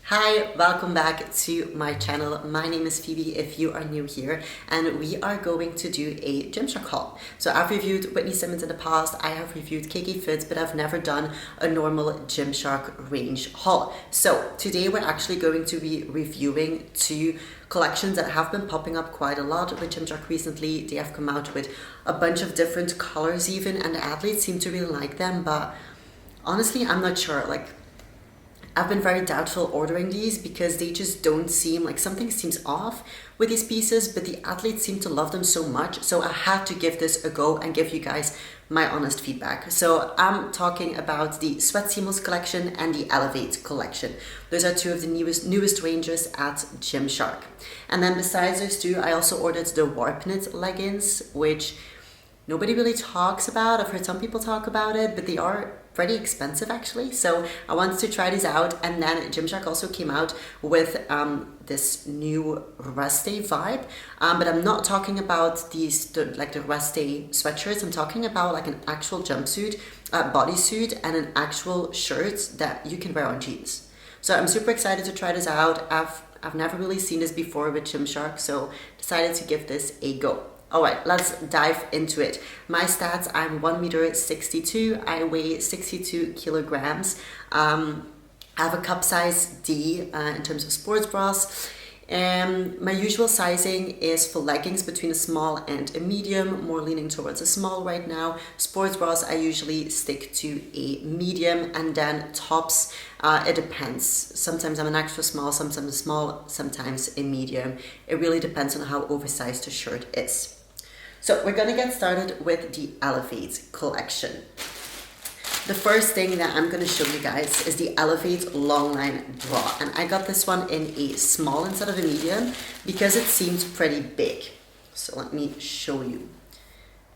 Hi, welcome back to my channel. My name is Phoebe if you are new here, and we are going to do a Gymshark haul. So I've reviewed Whitney Simmons in the past, I have reviewed KK Fits, but I've never done a normal Gymshark range haul. So today we're actually going to be reviewing two collections that have been popping up quite a lot with Gymshark recently. They have come out with a bunch of different colors even, and the athletes seem to really like them, but honestly I'm not sure. I've been very doubtful ordering these because they just don't seem like, something seems off with these pieces, but the athletes seem to love them so much. So I had to give this a go and give you guys my honest feedback. So I'm talking about the Sweat Seamless collection and the Elevate collection. Those are two of the newest ranges at Gymshark. And then besides those two, I also ordered the KNIT leggings, which nobody really talks about. I've heard some people talk about it, but they are pretty expensive actually. So I wanted to try these out. And then Gymshark also came out with this new rest day vibe. But I'm not talking about the rest day sweatshirts. I'm talking about like an actual jumpsuit, bodysuit, and an actual shirt that you can wear on jeans. So I'm super excited to try this out. I've never really seen this before with Gymshark, so decided to give this a go. Alright, let's dive into it. My stats, I'm 1 meter 62, I weigh 62 kilograms. I have a cup size D in terms of sports bras. My usual sizing is for leggings between a small and a medium, more leaning towards a small right now. Sports bras, I usually stick to a medium, and then tops, it depends. Sometimes I'm an extra small, sometimes a small, sometimes a medium. It really depends on how oversized the shirt is. So we're gonna get started with the Elevate collection. The first thing that I'm gonna show you guys is the Elevate Longline Bra. And I got this one in a small instead of a medium because it seemed pretty big. So let me show you.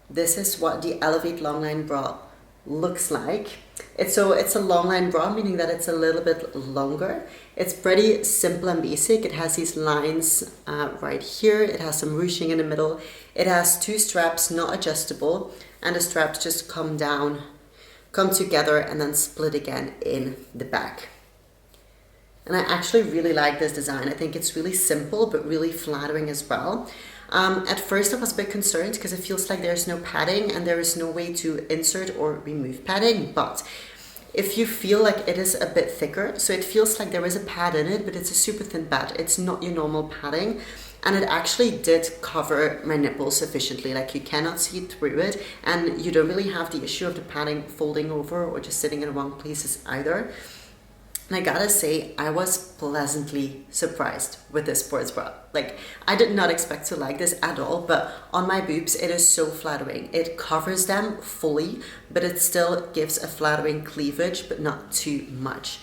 This is what the Elevate Longline Bra looks like. It's a longline bra, meaning that it's a little bit longer. It's pretty simple and basic. It has these lines right here. It has some ruching in the middle. It has two straps, not adjustable, and the straps just come together and then split again in the back. And I actually really like this design. I think it's really simple but really flattering as well. At first I was a bit concerned because it feels like there's no padding and there is no way to insert or remove padding, but if you feel like it is a bit thicker, so it feels like there is a pad in it, but it's a super thin pad. It's not your normal padding, and it actually did cover my nipples sufficiently. Like, you cannot see through it, and you don't really have the issue of the padding folding over or just sitting in the wrong places either. And I gotta say, I was pleasantly surprised with this sports bra. Like, I did not expect to like this at all, but on my boobs, it is so flattering. It covers them fully, but it still gives a flattering cleavage, but not too much.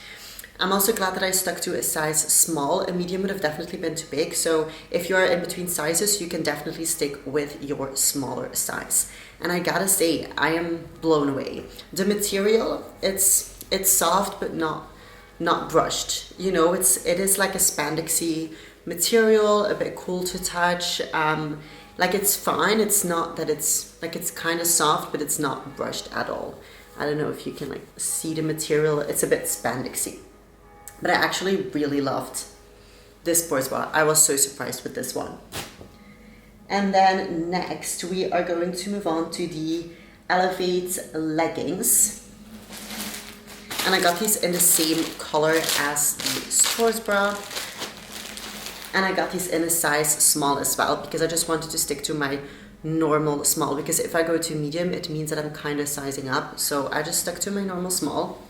I'm also glad that I stuck to a size small. A medium would have definitely been too big. So if you're in between sizes, you can definitely stick with your smaller size. And I gotta say, I am blown away. The material, it's soft, but not brushed. You know, it is like a spandexy material, a bit cool to touch. Like, it's fine. It's not that it's like, it's kind of soft, but it's not brushed at all. I don't know if you can like see the material. It's a bit spandexy, but I actually really loved this sports bra. I was so surprised with this one. And then next we are going to move on to the Elevate leggings. And I got these in the same color as the sports bra. And I got these in a size small as well, because I just wanted to stick to my normal small, because if I go to medium, it means that I'm kind of sizing up. So I just stuck to my normal small.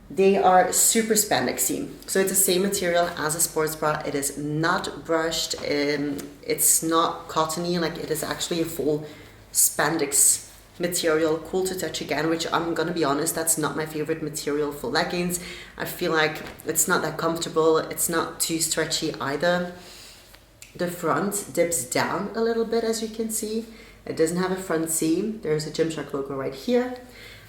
They are super spandexy. So it's the same material as a sports bra. It is not brushed. It's not cottony. Like, it is actually a full spandex material, cool to touch again, which I'm gonna be honest, that's not my favorite material for leggings. I feel like it's not that comfortable. It's not too stretchy either. The front dips down a little bit, as you can see. It doesn't have a front seam. There's a Gymshark logo right here.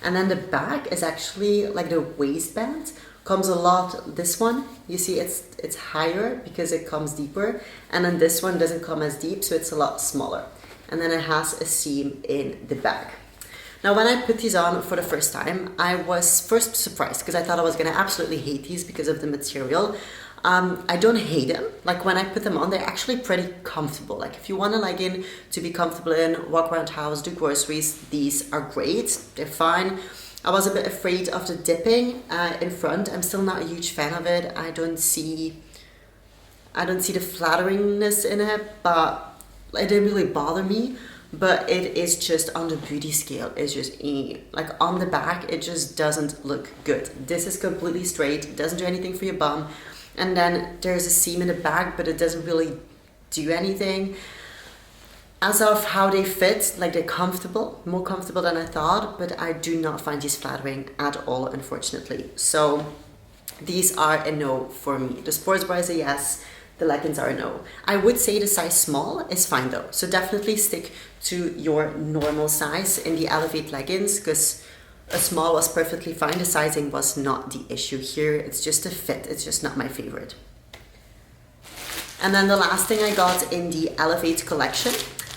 And then the back is actually like the waistband comes a lot. This one, you see, it's higher because it comes deeper, and then this one doesn't come as deep, so it's a lot smaller. And then it has a seam in the back. Now, when I put these on for the first time, I was first surprised because I thought I was gonna absolutely hate these because of the material. I don't hate them. Like when I put them on, they're actually pretty comfortable. Like if you want a legging to be comfortable in, walk around house, do groceries, these are great. They're fine. I was a bit afraid of the dipping in front. I'm still not a huge fan of it. I don't see the flatteringness in it, but it didn't really bother me. But it is just on the booty scale, it's just like on the back, it just doesn't look good. This is completely straight, it doesn't do anything for your bum. And then there's a seam in the back, but it doesn't really do anything. As of how they fit, like they're comfortable, more comfortable than I thought, but I do not find these flattering at all, unfortunately. So these are a no for me. The sports bra is a yes, the leggings are a no. I would say the size small is fine though. So definitely stick to your normal size in the Elevate leggings, because a small was perfectly fine. The sizing was not the issue here. It's just a fit. It's just not my favorite. And then the last thing I got in the Elevate collection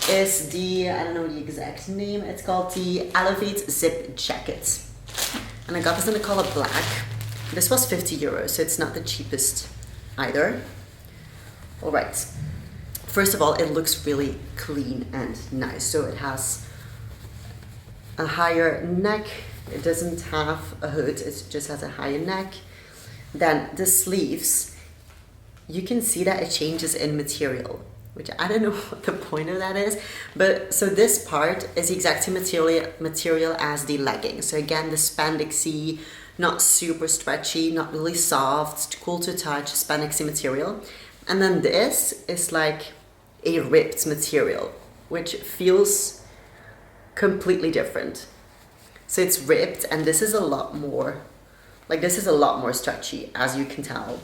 is the, I don't know the exact name, it's called the Elevate Zip Jacket. And I got this in the color black. This was 50 euros, so it's not the cheapest either. All right. First of all, it looks really clean and nice. So it has a higher neck. It doesn't have a hood, it just has a higher neck. Then the sleeves, you can see that it changes in material, which I don't know what the point of that is. But so this part is the exact same material as the legging. So again, the spandexy, not super stretchy, not really soft, cool to touch, spandexy material. And then this is like a ripped material, which feels completely different. So it's ripped, and this is a lot more, like this is a lot more stretchy, as you can tell.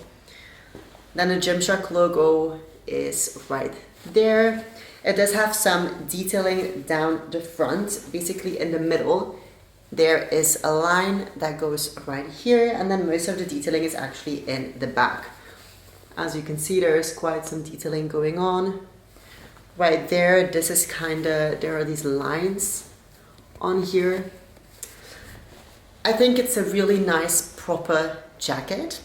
Then the Gymshark logo is right there. It does have some detailing down the front, basically in the middle. There is a line that goes right here, and then most of the detailing is actually in the back. As you can see, there's quite some detailing going on. Right there, this is there are these lines on here. I think it's a really nice, proper jacket.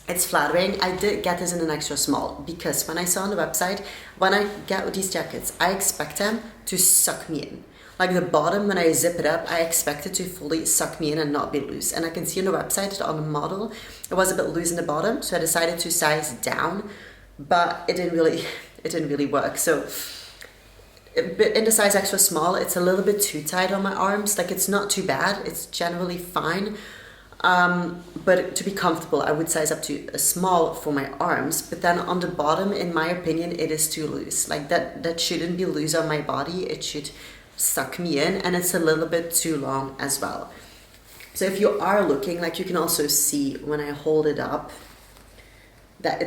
It's flattering. I did get this in an extra small because when I saw on the website, when I get these jackets, I expect them to suck me in. Like the bottom, when I zip it up, I expect it to fully suck me in and not be loose. And I can see on the website, on the model, it was a bit loose in the bottom, so I decided to size down, but it didn't really work. So in the size extra small, it's a little bit too tight on my arms. Like it's not too bad, it's generally fine. But to be comfortable, I would size up to a small for my arms. But then on the bottom, in my opinion, it is too loose. Like that shouldn't be loose on my body. It should suck me in, and it's a little bit too long as well. So if you are looking, like you can also see when I hold it up, that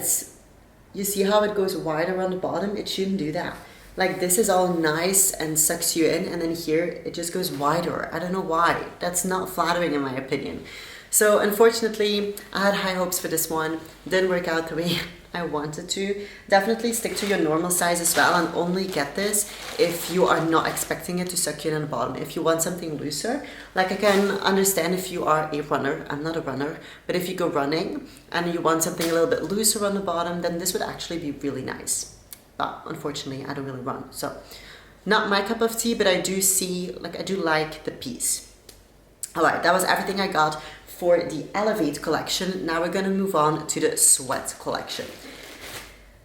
you see how it goes wider on the bottom? It shouldn't do that. Like this is all nice and sucks you in, and then here it just goes wider. I don't know why. That's not flattering in my opinion. So unfortunately, I had high hopes for this one. Didn't work out the way I wanted to. Definitely stick to your normal size as well, and only get this if you are not expecting it to suck you in on the bottom. If you want something looser, like I can understand if you are a runner. I'm not a runner, but if you go running and you want something a little bit looser on the bottom, then this would actually be really nice. But unfortunately, I don't really run, so not my cup of tea, but I do like the piece. All right, that was everything I got for the Elevate collection. Now we're gonna move on to the Sweat collection.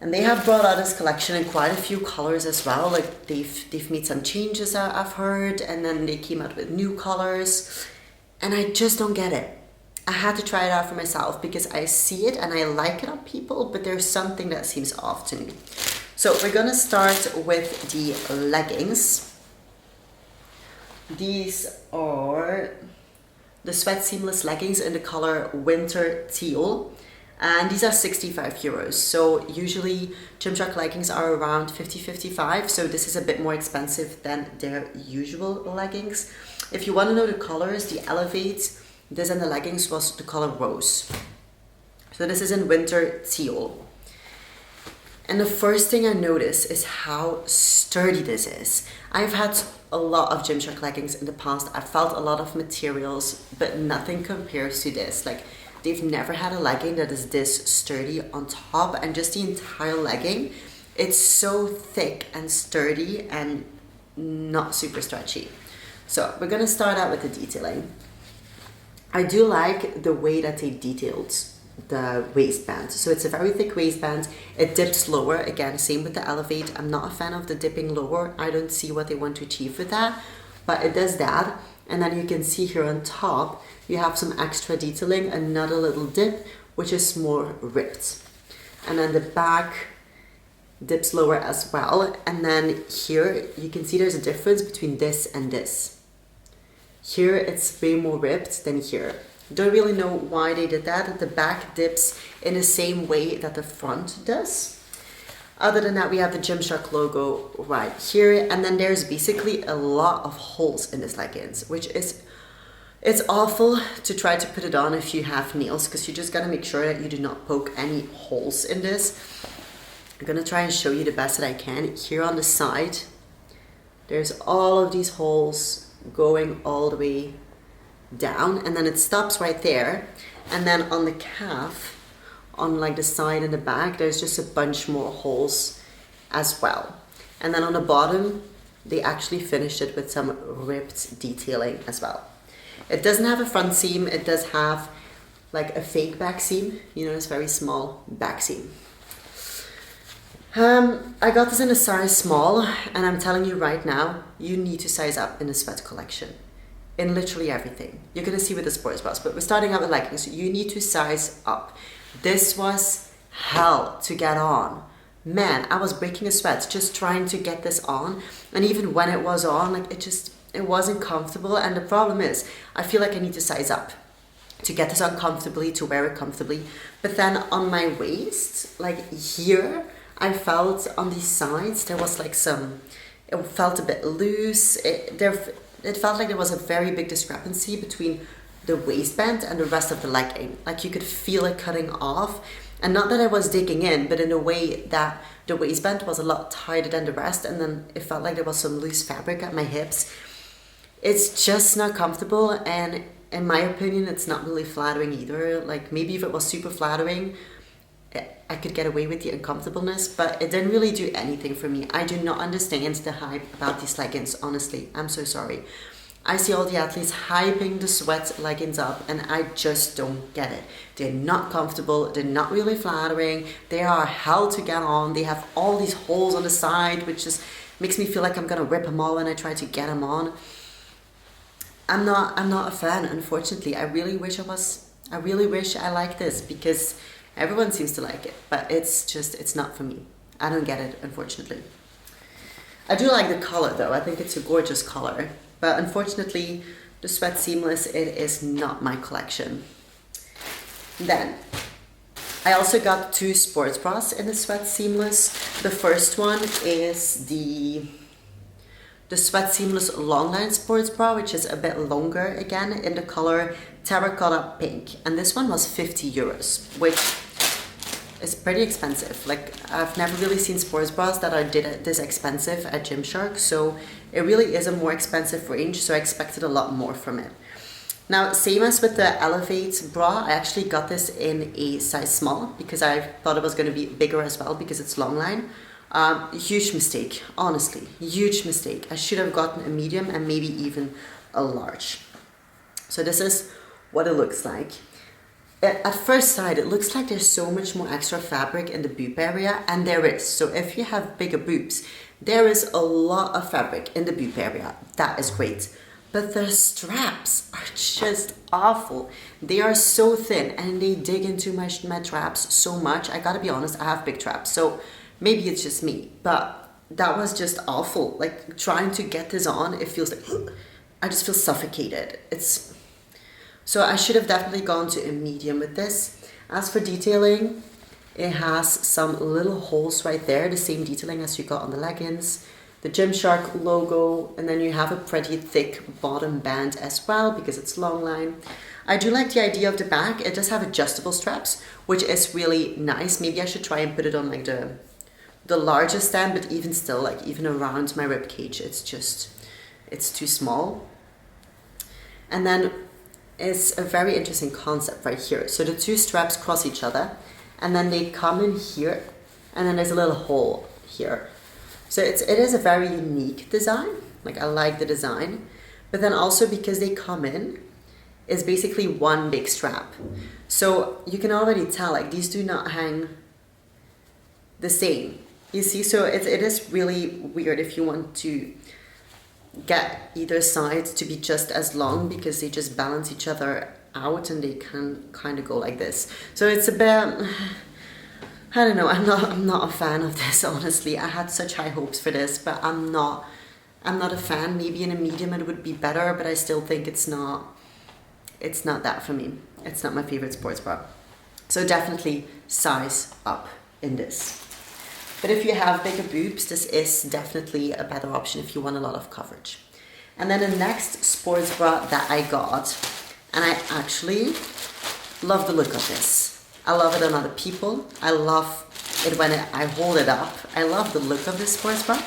And they have brought out this collection in quite a few colors as well. Like they've made some changes, I've heard, and then they came out with new colors. And I just don't get it. I had to try it out for myself because I see it and I like it on people, but there's something that seems off to me. So we're gonna start with the leggings. These are the Sweat Seamless leggings in the color Winter Teal. And these are 65 euros. So usually Gymshark leggings are around 50-55. So this is a bit more expensive than their usual leggings. If you want to know the colors, the Elevate, this and the leggings was the color Rose. So this is in Winter Teal. And the first thing I notice is how sturdy this is. I've had a lot of Gymshark leggings in the past. I've felt a lot of materials, but nothing compares to this. Like, they've never had a legging that is this sturdy on top, and just the entire legging, it's so thick and sturdy and not super stretchy. So we're gonna start out with the detailing. I do like the way that they detailed the waistband. So it's a very thick waistband. It dips lower. Again, same with the Elevate. I'm not a fan of the dipping lower. I don't see what they want to achieve with that, but it does that. And then you can see here on top, you have some extra detailing, another little dip, which is more ripped. And then the back dips lower as well. And then here you can see there's a difference between this and this. Here it's way more ripped than here. Don't really know why they did that. The back dips in the same way that the front does. Other than that, we have the Gymshark logo right here, and then there's basically a lot of holes in this leggings, which is, it's awful to try to put it on if you have nails, because you just gotta make sure that you do not poke any holes in this. I'm gonna try and show you the best that I can. Here on the side, there's all of these holes going all the way down, and then it stops right there. And then on the calf, on like the side and the back, there's just a bunch more holes as well. And then on the bottom, they actually finished it with some ripped detailing as well. It doesn't have a front seam. It does have like a fake back seam, you know, this very small back seam. I got this in a size small, and I'm telling you right now, you need to size up in the sweat collection. In literally everything. You're gonna see with the sports bras, but we're starting out with leggings. You need to size up. This was hell to get on. Man, I was breaking a sweat just trying to get this on. And even when it was on, like it wasn't comfortable. And the problem is, I feel like I need to size up to get this on comfortably, to wear it comfortably. But then on my waist, like here, I felt on these sides, there was like it felt a bit loose. It felt like there was a very big discrepancy between the waistband and the rest of the legging. Like you could feel it cutting off. And not that I was digging in, but in a way that the waistband was a lot tighter than the rest, and then it felt like there was some loose fabric at my hips. It's just not comfortable, and in my opinion, it's not really flattering either. Like maybe if it was super flattering, I could get away with the uncomfortableness, but it didn't really do anything for me. I do not understand the hype about these leggings, honestly. I'm so sorry. I see all the athletes hyping the sweat leggings up, and I just don't get it. They're not comfortable, they're not really flattering, they are hell to get on, they have all these holes on the side, which just makes me feel like I'm gonna rip them all when I try to get them on. I'm not a fan, unfortunately. I really wish I liked this, because everyone seems to like it, but it's not for me. I don't get it, unfortunately. I do like the color though. I think it's a gorgeous color, but unfortunately, the sweat seamless, it is not my collection. Then, I also got 2 sports bras in the sweat seamless. The first one is the sweat seamless Longline sports bra, which is a bit longer again in the color terracotta pink. And this one was 50 euros, which is pretty expensive. Like I've never really seen sports bras that are this expensive at Gymshark. So it really is a more expensive range. So I expected a lot more from it. Now, same as with the Elevate bra, I actually got this in a size small because I thought it was going to be bigger as well because it's Longline. Huge mistake, honestly, huge mistake. I should have gotten a medium and maybe even a large. So this is what it looks like. At first sight, it looks like there's so much more extra fabric in the boob area, and there is. So if you have bigger boobs, there is a lot of fabric in the boob area. That is great. But the straps are just awful. They are so thin and they dig into my traps so much. I gotta be honest, I have big traps. So maybe it's just me, but that was just awful. Like trying to get this on, it feels like, I just feel suffocated. So I should have definitely gone to a medium with this. As for detailing, it has some little holes right there, the same detailing as you got on the leggings, the Gymshark logo, and then you have a pretty thick bottom band as well because it's Longline. I do like the idea of the back. It does have adjustable straps, which is really nice. Maybe I should try and put it on like the largest stand, but even still, like even around my rib cage, it's just it's too small. And then it's a very interesting concept right here. So the two straps cross each other, and then they come in here, and then there's a little hole here. So it is a very unique design. Like, I like the design, but then also because they come in, is basically one big strap. So you can already tell, like, these do not hang the same. You see, so it is really weird if you want to get either side to be just as long, because they just balance each other out and they can kind of go like this. So it's a bit, I don't know, I'm not a fan of this, honestly. I had such high hopes for this, but I'm not a fan. Maybe in a medium it would be better, but I still think it's not that for me. It's not my favorite sports bra. So definitely size up in this. But if you have bigger boobs, this is definitely a better option if you want a lot of coverage. And then the next sports bra that I got, and I actually love the look of this. I love it on other people. I love it when I hold it up. I love the look of this sports bra.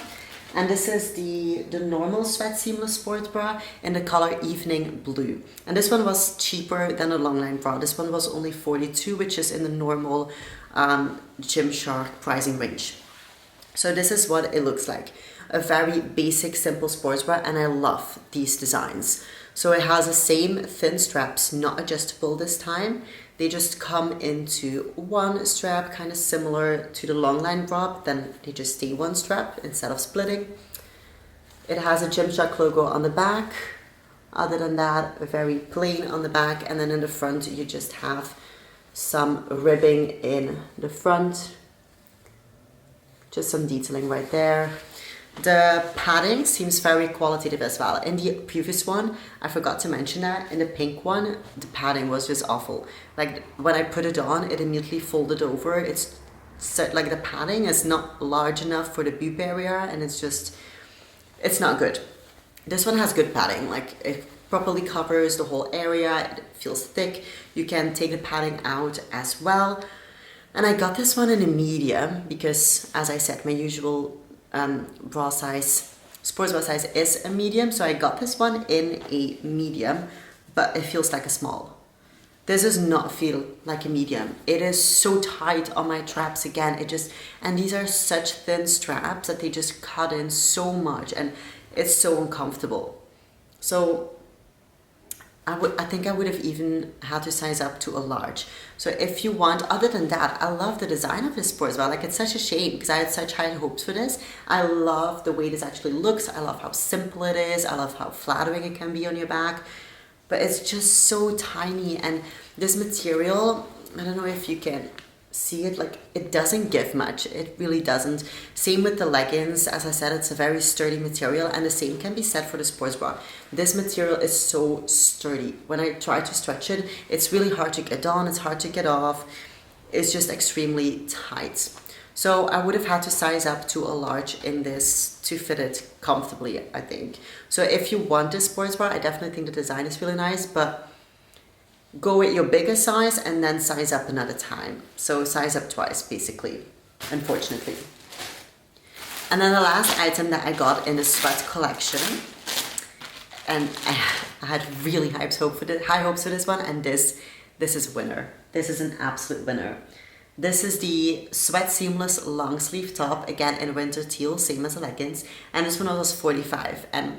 And this is the normal sweat seamless sports bra in the color Evening Blue. And this one was cheaper than the Longline bra. This one was only $42, which is in the normal Gymshark pricing range. So this is what it looks like. A very basic, simple sports bra, and I love these designs. So it has the same thin straps, not adjustable this time. They just come into one strap, kind of similar to the Longline bra, but then they just stay one strap instead of splitting. It has a Gymshark logo on the back. Other than that, very plain on the back, and then in the front you just have some ribbing in the front. Just some detailing right there. The padding seems very qualitative as well. In the previous one, I forgot to mention that, in the pink one, the padding was just awful. Like, when I put it on, it immediately folded over. It's so, like, the padding is not large enough for the boob area, and it's not good. This one has good padding. Like, it properly covers the whole area. It feels thick. You can take the padding out as well. And I got this one in a medium because, as I said, my usual bra size, sports bra size is a medium. So I got this one in a medium, but it feels like a small. This does not feel like a medium. It is so tight on my traps again. And these are such thin straps that they just cut in so much, and it's so uncomfortable. So I think I would have even had to size up to a large. So if you want, other than that, I love the design of this sports bra. Like, it's such a shame because I had such high hopes for this. I love the way this actually looks. I love how simple it is. I love how flattering it can be on your back. But it's just so tiny, and this material, I don't know if you can see it, like, it doesn't give much. It really doesn't. Same with the leggings. As I said, it's a very sturdy material, and the same can be said for the sports bra. This material is so sturdy. When I try to stretch it, it's really hard to get on, it's hard to get off. It's just extremely tight. So I would have had to size up to a large in this to fit it comfortably, I think. So if you want this sports bra, I definitely think the design is really nice, but go with your bigger size and then size up another time. So size up twice, basically, unfortunately. And then the last item that I got in the sweat collection, and I had really high hopes for this one, and this is a winner. This is an absolute winner. This is the Sweat Seamless long sleeve top, again in winter teal, same as the leggings, and this one was $45. And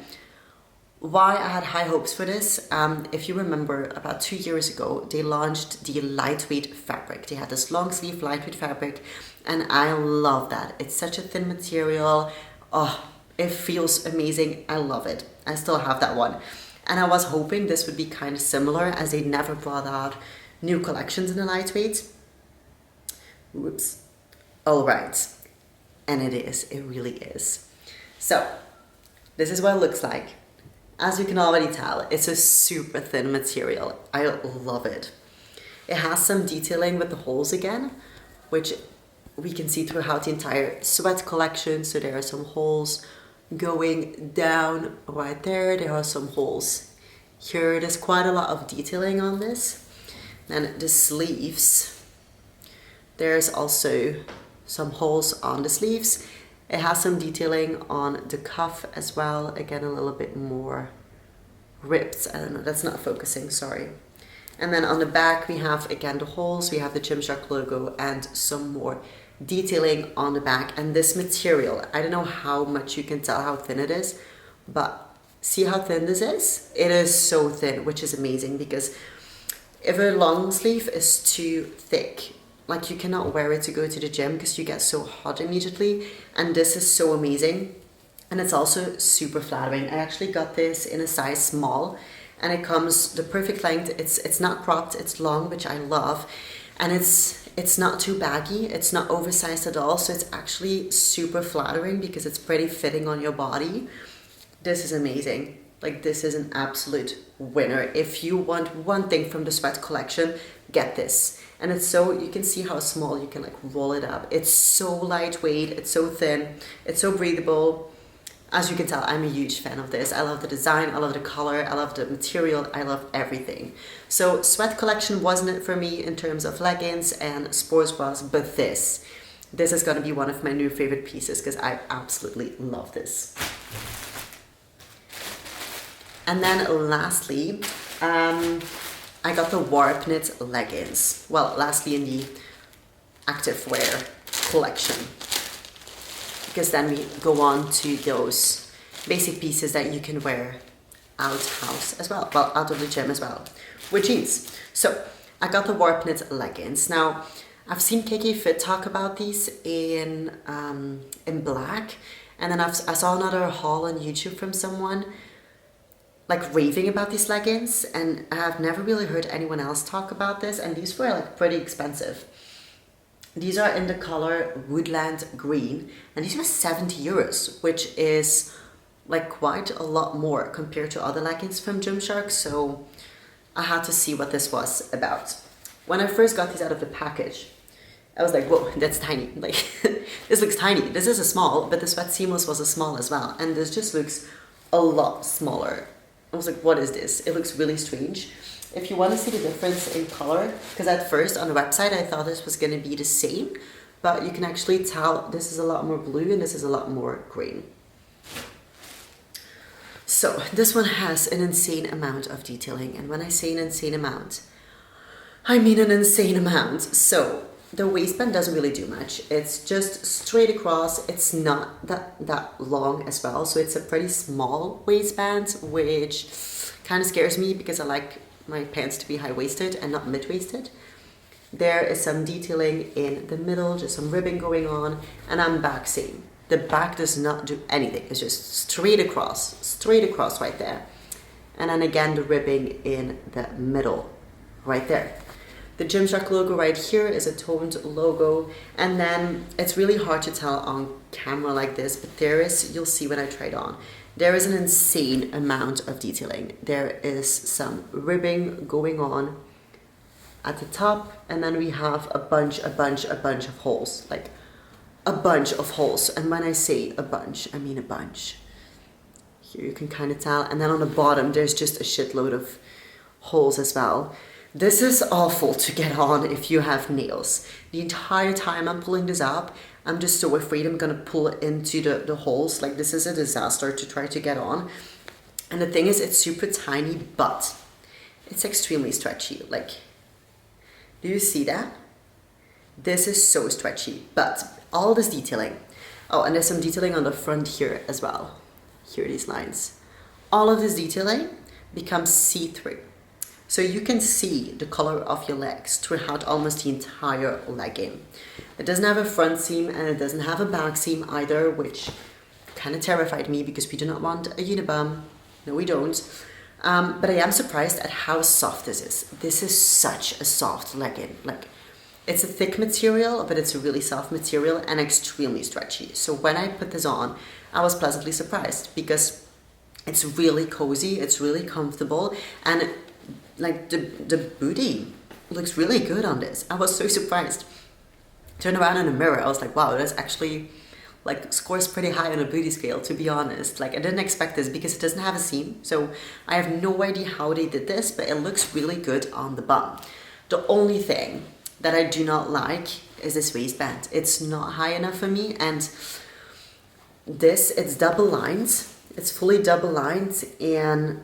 why I had high hopes for this, if you remember, about 2 years ago, they launched the lightweight fabric. They had this long sleeve lightweight fabric, and I love that. It's such a thin material. Oh, it feels amazing. I love it. I still have that one. And I was hoping this would be kind of similar, as they never brought out new collections in the lightweight. Whoops. All right. And it is. It really is. So, this is what it looks like. As you can already tell, it's a super thin material. I love it. It has some detailing with the holes again, which we can see throughout the entire sweat collection. So there are some holes going down right there. There are some holes here. There's quite a lot of detailing on this. And the sleeves, there's also some holes on the sleeves. It has some detailing on the cuff as well. Again, a little bit more ripped. I don't know, that's not focusing, sorry. And then on the back, we have, again, the holes. We have the Gymshark logo and some more detailing on the back. And this material, I don't know how much you can tell how thin it is, but see how thin this is? It is so thin, which is amazing, because if a long sleeve is too thick, like you cannot wear it to go to the gym because you get so hot immediately. And this is so amazing. And it's also super flattering. I actually got this in a size small, and it comes the perfect length. It's not cropped, it's long, which I love. And it's not too baggy, it's not oversized at all. So it's actually super flattering because it's pretty fitting on your body. This is amazing. Like, this is an absolute winner. If you want one thing from the Sweat collection, get this. And it's so, you can see how small you can like roll it up. It's so lightweight, it's so thin, it's so breathable. As you can tell, I'm a huge fan of this. I love the design, I love the color, I love the material, I love everything. So Sweat collection wasn't it for me in terms of leggings and sports bras, but this is gonna be one of my new favorite pieces because I absolutely love this. And then lastly, I got the Warp Knit leggings. Well, lastly in the activewear collection, because then we go on to those basic pieces that you can wear out house as well, well, out of the gym as well, with jeans. So I got the Warp Knit leggings. Now, I've seen KK Fit talk about these in black, and then I saw another haul on YouTube from someone like raving about these leggings, and I have never really heard anyone else talk about this, and these were like pretty expensive. These are in the color Woodland Green, and these were 70 euros, which is like quite a lot more compared to other leggings from Gymshark, so I had to see what this was about. When I first got these out of the package, I was like, whoa, that's tiny. Like, this looks tiny. This is a small, but the Sweat Seamless was a small as well, and this just looks a lot smaller. I was like, what is this? It looks really strange. If you want to see the difference in color, because at first on the website I thought this was going to be the same, but you can actually tell this is a lot more blue and this is a lot more green. So this one has an insane amount of detailing, and when I say an insane amount, I mean an insane amount. So the waistband doesn't really do much. It's just straight across. It's not that long as well, so it's a pretty small waistband, which kind of scares me because I like my pants to be high-waisted and not mid-waisted. There is some detailing in the middle, just some ribbing going on, and I'm back seam. The back does not do anything. It's just straight across right there. And then again, the ribbing in the middle, right there. The Gymshark logo right here is a toned logo, and then it's really hard to tell on camera like this, but there is, you'll see when I try it on, there is an insane amount of detailing. There is some ribbing going on at the top, and then we have a bunch of holes, like a bunch of holes. And when I say a bunch, I mean a bunch. Here you can kind of tell, and then on the bottom, there's just a shitload of holes as well. This is awful to get on if you have nails. The entire time I'm pulling this up, I'm just so afraid I'm gonna pull it into the holes. Like, this is a disaster to try to get on. And the thing is, it's super tiny, but it's extremely stretchy. Like, do you see that? This is so stretchy, but all this detailing. Oh, and there's some detailing on the front here as well. Here are these lines. All of this detailing becomes see-through. So you can see the color of your legs throughout almost the entire legging. It doesn't have a front seam and it doesn't have a back seam either, which kind of terrified me because we do not want a unibum. No, we don't. But I am surprised at how soft this is. This is such a soft legging. Like, it's a thick material, but it's a really soft material and extremely stretchy. So when I put this on, I was pleasantly surprised because it's really cozy, it's really comfortable, and like the booty looks really good on this. I was so surprised. Turned around in the mirror, I was like, wow, that's actually like scores pretty high on a booty scale, to be honest. Like, I didn't expect this because it doesn't have a seam. So I have no idea how they did this, but it looks really good on the bum. The only thing that I do not like is this waistband. It's not high enough for me, and it's double lined. It's fully double lined, and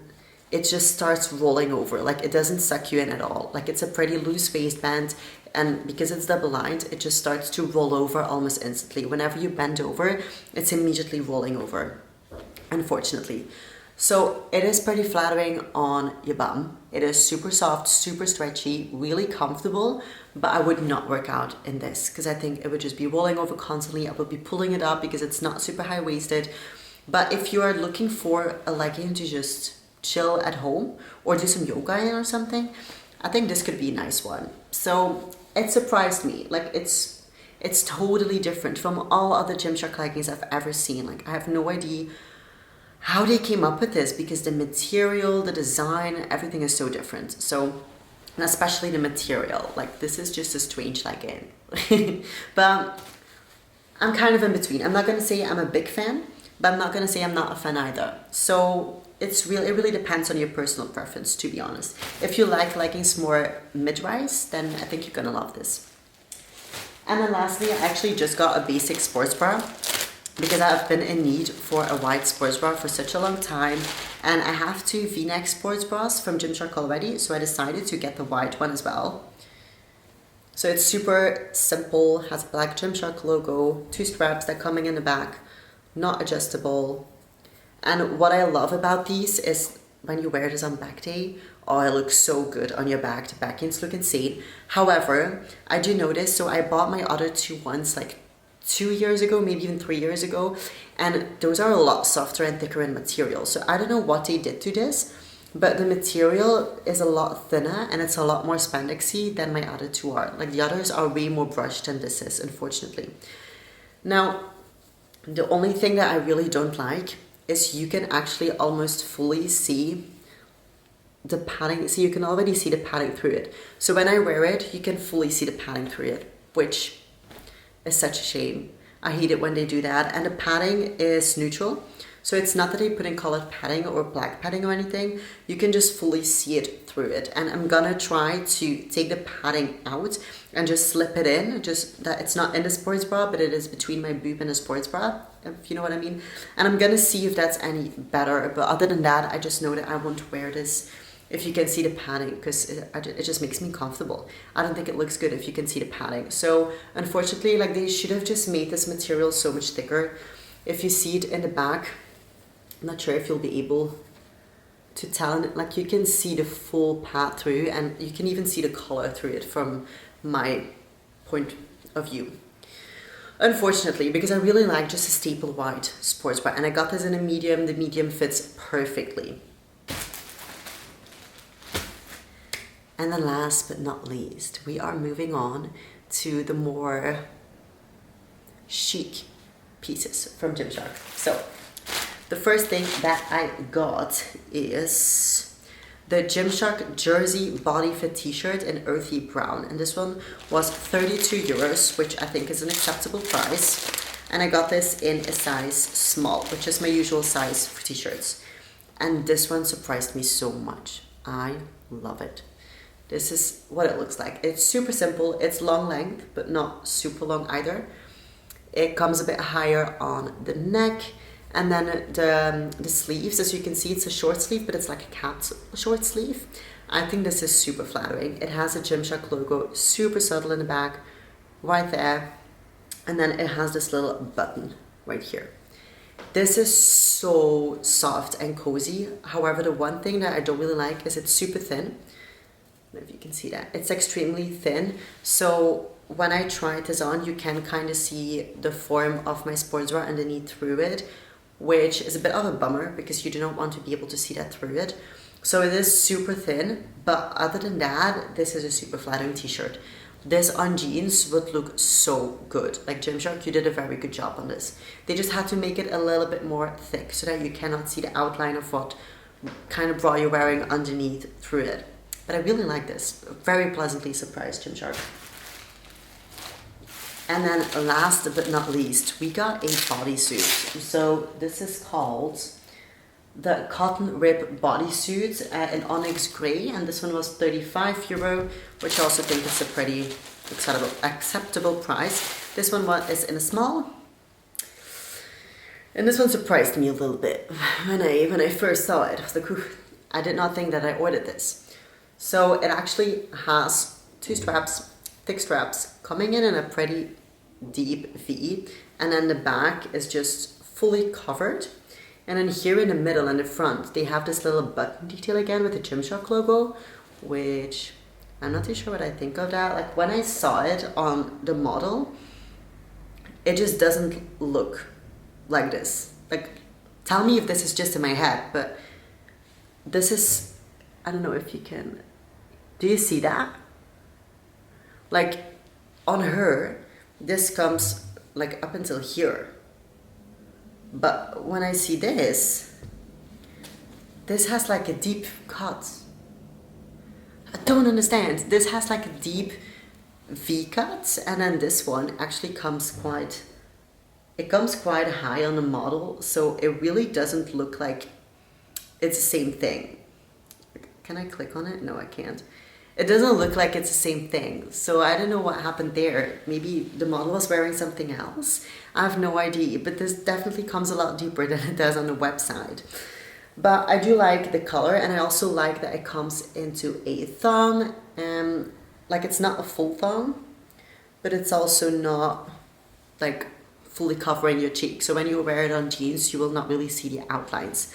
it just starts rolling over. Like, it doesn't suck you in at all. Like, it's a pretty loose waistband, and because it's double lined, it just starts to roll over almost instantly. Whenever you bend over, it's immediately rolling over, unfortunately. So it is pretty flattering on your bum. It is super soft, super stretchy, really comfortable, but I would not work out in this because I think it would just be rolling over constantly. I would be pulling it up because it's not super high-waisted. But if you are looking for a legging to just chill at home or do some yoga in or something, I think this could be a nice one. So it surprised me. Like, it's totally different from all other Gymshark leggings I've ever seen. Like, I have no idea how they came up with this because the material, the design, everything is so different. So, and especially the material, like, this is just a strange legging. But I'm kind of in between. I'm not going to say I'm a big fan, but I'm not going to say I'm not a fan either. So it really depends on your personal preference, to be honest. If you like leggings more mid-rise, then I think you're going to love this. And then lastly, I actually just got a basic sports bra, because I've been in need for a white sports bra for such a long time, and I have 2 V-neck sports bras from Gymshark already, so I decided to get the white one as well. So it's super simple, has a black Gymshark logo, 2 straps that coming in the back, not adjustable. And what I love about these is when you wear this on back day, oh, it looks so good on your back. The backings look insane. However, I do notice, so I bought my other 2 ones like 2 years ago, maybe even 3 years ago, and those are a lot softer and thicker in material. So I don't know what they did to this, but the material is a lot thinner and it's a lot more spandexy than my other 2 are. Like, the others are way more brushed than this is, unfortunately. Now, the only thing that I really don't like is you can actually almost fully see the padding. So you can already see the padding through it. So when I wear it, you can fully see the padding through it, which is such a shame. I hate it when they do that. And the padding is neutral. So it's not that they put in colored padding or black padding or anything. You can just fully see it through it. And I'm gonna try to take the padding out and just slip it in. Just that it's not in the sports bra, but it is between my boob and the sports bra, if you know what I mean. And I'm gonna see if that's any better. But other than that, I just know that I won't wear this if you can see the padding, because it just makes me comfortable. I don't think it looks good if you can see the padding. So unfortunately, like, they should have just made this material so much thicker. If you see it in the back, I'm not sure if you'll be able to tell. Like, you can see the full pad through, and you can even see the color through it from my point of view. Unfortunately, because I really like just a staple white sports bra, and I got this in a medium. The medium fits perfectly. And then last but not least, we are moving on to the more chic pieces from Gymshark. So the first thing that I got is the Gymshark Jersey Body Fit t-shirt in earthy brown. And this one was 32 euros, which I think is an acceptable price. And I got this in a size small, which is my usual size for t-shirts. And this one surprised me so much. I love it. This is what it looks like. It's super simple. It's long length, but not super long either. It comes a bit higher on the neck, and then the sleeves, as you can see, it's a short sleeve, but it's like a cat short sleeve. I think this is super flattering. It has a Gymshark logo, super subtle in the back, right there, and then it has this little button right here. This is so soft and cozy. However, the one thing that I don't really like is it's super thin. I don't know if you can see that. It's extremely thin. So when I tried this on, you can kind of see the form of my sports bra underneath through it, which is a bit of a bummer because you do not want to be able to see that through it. So it is super thin, but other than that, this is a super flattering t-shirt. This on jeans would look so good. Like, Gymshark, you did a very good job on this. They just had to make it a little bit more thick so that you cannot see the outline of what kind of bra you're wearing underneath through it. But I really like this. Very pleasantly surprised, Gymshark. And then last but not least, we got a bodysuit. So this is called the Cotton Rib Bodysuit in Onyx Grey, and this one was 35 euro, which I also think is a pretty acceptable price. This one is in a small. And this one surprised me a little bit when I first saw it. I was like, "Ooh, I did not think that I ordered this." So it actually has 2 straps, thick straps, coming in a pretty deep V, and then the back is just fully covered. And then here in the middle and the front, they have this little button detail again with the Gymshark logo, which I'm not too sure what I think of that. Like when I saw it on the model, it just doesn't look like this. Like, tell me if this is just in my head, but this is, I don't know if you can, do you see that? Like on her, this comes like up until here. But when I see this has like a deep cut. I don't understand. This has like a deep V cut, and then this one actually comes quite high on the model, so it really doesn't look like it's the same thing. Can I click on it? No, I can't. It doesn't look like it's the same thing. So I don't know what happened there. Maybe the model was wearing something else. I have no idea, but this definitely comes a lot deeper than it does on the website. But I do like the color, and I also like that it comes into a thong. Like it's not a full thong, but it's also not like fully covering your cheek. So when you wear it on jeans, you will not really see the outlines.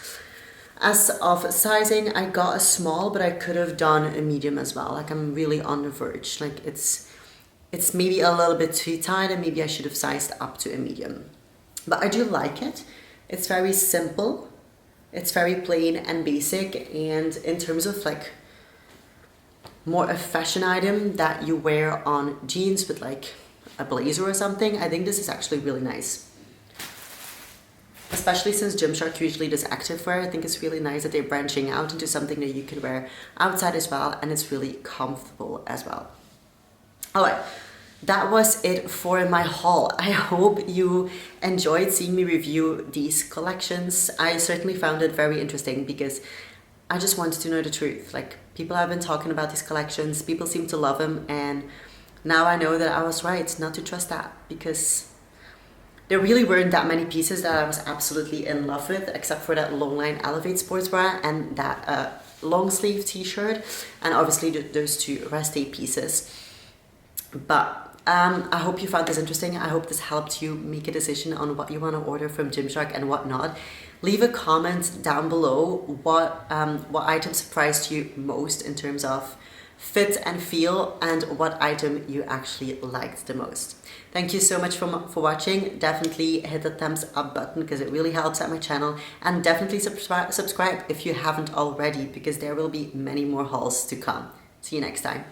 As of sizing, I got a small, but I could have done a medium as well. Like I'm really on the verge. Like it's maybe a little bit too tight, and maybe I should have sized up to a medium. But I do like it. It's very simple. It's very plain and basic. And in terms of like more a fashion item that you wear on jeans with like a blazer or something, I think this is actually really nice. Especially since Gymshark usually does activewear, I think it's really nice that they're branching out into something that you can wear outside as well, and it's really comfortable as well. Alright, that was it for my haul. I hope you enjoyed seeing me review these collections. I certainly found it very interesting because I just wanted to know the truth. Like, people have been talking about these collections, people seem to love them, and now I know that I was right not to trust that, because there really weren't that many pieces that I was absolutely in love with, except for that Longline Elevate sports bra and that long sleeve t-shirt, and obviously those 2 rest day pieces. But I hope you found this interesting. I hope this helped you make a decision on what you want to order from Gymshark and what not. Leave a comment down below what item surprised you most in terms of fit and feel, and what item you actually liked the most. Thank you so much for watching. Definitely hit the thumbs up button because it really helps out my channel, and definitely subscribe if you haven't already, because there will be many more hauls to come. See you next time.